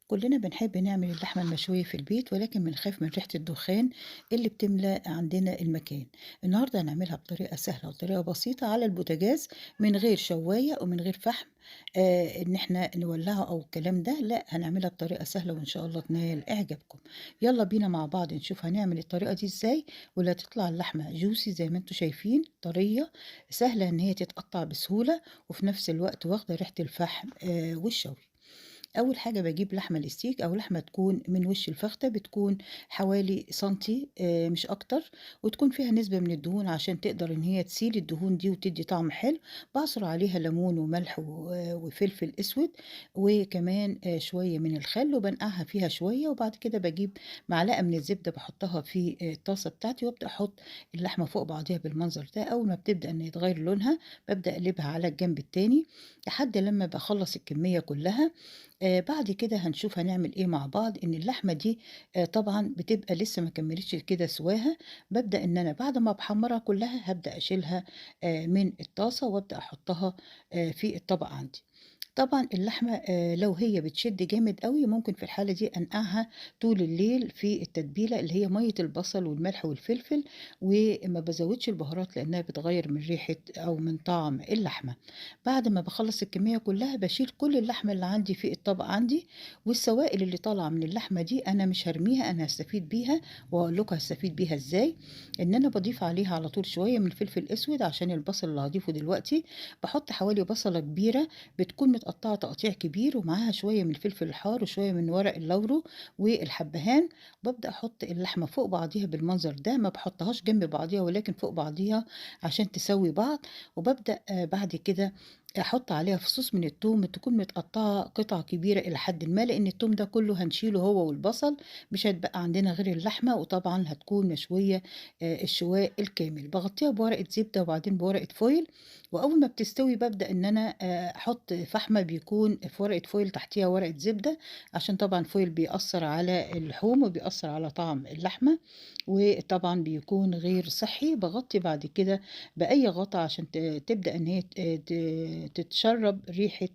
كلنا بنحب نعمل اللحمة المشوية في البيت ولكن بنخاف من ريحة الدخان اللي بتملى عندنا المكان. النهاردة هنعملها بطريقة سهلة وطريقة بسيطة على البوتاجاز من غير شواية ومن غير فحم. ان احنا نولعه او الكلام ده، لا، هنعملها بطريقة سهلة وان شاء الله تنال اعجابكم. يلا بينا مع بعض نشوف هنعمل الطريقة دي ازاي، ولا تطلع اللحمة جوسي زي ما انتم شايفين، طرية سهلة ان هي تتقطع بسهولة، وفي نفس الوقت واخدة ريحة الفحم والشوي. أول حاجة باجيب لحمة الsteak أو لحمة تكون من وش الفخدة، بتكون حوالي سنتي مش أكتر، وتكون فيها نسبة من الدهون عشان تقدر إن هي تسيل الدهون دي وتدي طعم حلو. باعصر عليها ليمون وملح وفلفل أسود، وكمان شوية من الخل، وبنقعها فيها شوية، وبعد كده باجيب معلقة من الزبدة باحطها في الطاسة بتاعتي، وأبدأ أحط اللحمة فوق بعضيها بالمنظر ده. أول ما بتبدأ إن يتغير لونها بابدأ أقلبها على الجنب التاني لحد لما باخلص الكمية كلها. بعد كده هنشوف هنعمل إيه مع بعض. إن اللحمة دي طبعًا بتبقى لسه ما كمّلتش كده سواها. بابدأ إن أنا بعد ما باحمّرها كلّها هابدأ أشيلها من الطاسة وأبدأ أحطها في الطبق عندي. طبعًا اللحمة لو هي بتشد جامد أوي ممكن في الحالة دي أنقعها طول الليل في التتبيلة اللي هي مَيّة البصل والملح والفلفل، وما بازوّدش البهارات لإنها بتغيّر من ريحة أو من طعم اللحمة. بعد ما باخلّص الكمية كلّها باشيل كل اللحمة اللي عندي في الطبق عندي، والسوائل اللي طالعة من اللحمة دي أنا مش هارميها، أنا هاستفيد بيها، وهاقول لكم هاستفيد بيها إزاي. إن أنا باضيف عليها على طول شوية من الفلفل الأسود عشان البصل اللي هاضيفه دلوقتي. باحط حوالي بصلة كبيرة بتكون متقطعة تقطيع كبير، ومعاها شوية من الفلفل الحار وشوية من ورق اللورو والحبهان. بابدأ أحط اللحمة فوق بعضيها بالمنظر ده، ما باحطهاش جنب بعضيها ولكن فوق بعضيها عشان تسوي بعض. وبابدأ بعد كده أحط عليها فصوص من التوم تكون متقطعة قطع كبيرة إلى حدٍ ما، لإن التوم ده كله هنشيله هو والبصل، مش هيتبقى عندنا غير اللحمة، وطبعًا هتكون مشوية الشواء الكامل. باغطيها بورقة زبدة وبعدين بورقة فويل، وأول ما بتستوي بابدأ إن أنا أحط فحمة بيكون في ورقة فويل تحتيها ورقة زبدة، عشان طبعًا الفويل بيأثّر على اللحوم وبيأثّر على طعم اللحمة، وطبعًا بيكون غير صحّي. باغطي بعد كده بأي غطا عشان تبدأ إن هي تتشرّب ريحة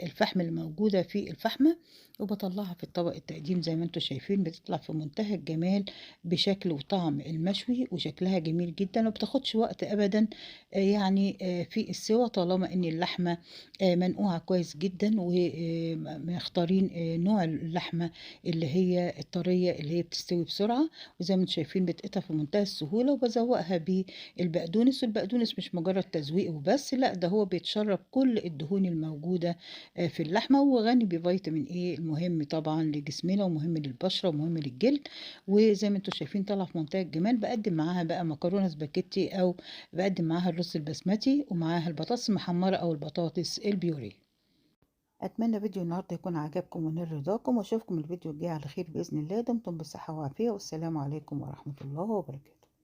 الفحم اللي موجودة في الفحمة، وباطلّعها في الطبق التقديم زي ما أنتم شايفين. بتطلع في منتهى الجمال بشكل وطعم المشوي، وشكلها جميل جدًا، وما بتاخدش وقت أبدًا يعني في السِوَى، طالما إن اللحمة منقوعة كويس جدًا، مختارين نوع اللحمة اللي هي الطرية اللي هي بتستوي بسرعة. وزي ما أنتم شايفين بتتقطع في منتهى السهولة، وبازوّقها بالبقدونس. والبقدونس مش مجرد تزويق وبس، لأ، ده هو بيتشرّب كل الدهون الموجودة في اللحمة، وغني بفيتامين A المهم طبعًا لجسمنا ومهم للبشرة ومهم للجلد. وزي ما أنتم شايفين طالعة في منتهى الجمال. باقدّم معاها بقى مكرونة سباجيتي، أو باقدّم معاها الرز البسمتي، ومعاها البطاطس المحمرة أو البطاطس البيوريه. أتمنى فيديو النهارده يكون عجبكم ونال رضاكم، واشوفكم الفيديو الجاي على خير بإذن الله. دمتم بصحة وعافية، والسلام عليكم ورحمة الله وبركاته.